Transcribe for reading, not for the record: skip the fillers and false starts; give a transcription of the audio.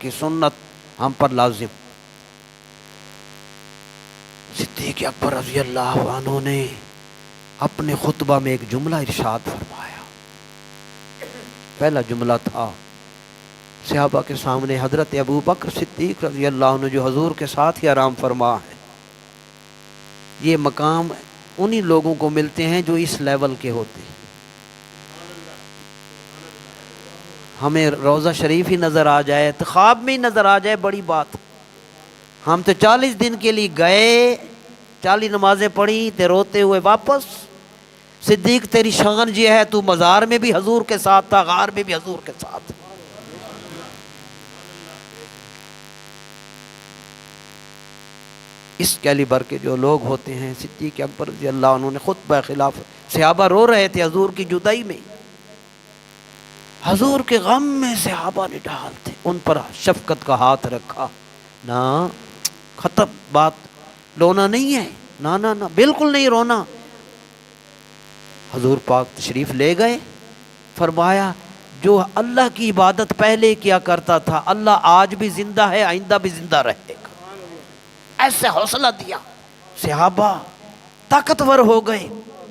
کی سنت ہم پر لازم۔ صدیق اکبر رضی اللہ عنہ نے اپنے خطبہ میں ایک جملہ ارشاد فرمایا۔ پہلا جملہ تھا صحابہ کے سامنے، حضرت ابو بکر صدیق رضی اللہ عنہ جو حضور کے ساتھ ہی آرام فرما ہے، یہ مقام انہی لوگوں کو ملتے ہیں جو اس لیول کے ہوتے ہیں۔ ہمیں روضہ شریف ہی نظر آ جائے تو خواب میں ہی نظر آ جائے بڑی بات۔ ہم تو 40 دن کے لیے گئے، 40 نمازیں پڑھی تے روتے ہوئے واپس۔ صدیق تیری شان یہ ہے تو مزار میں بھی حضور کے ساتھ تھا، غار میں بھی حضور کے ساتھ۔ اس کیلیبر کے جو لوگ ہوتے ہیں، صدیق اکبر رضی اللہ عنہ نے خطبہ خلاف، صحابہ رو رہے تھے حضور کی جدائی میں، حضور کے غم میں صحابہ نے ڈالتے ان پر شفقت کا ہاتھ رکھا۔ نہ ختم بات، رونا نہیں ہے، نہ نہ نہ بالکل نہیں رونا۔ حضور پاک تشریف لے گئے، فرمایا جو اللہ کی عبادت پہلے کیا کرتا تھا اللہ آج بھی زندہ ہے، آئندہ بھی زندہ رہے گا، ایسے حوصلہ دیا۔ صحابہ طاقتور ہو گئے،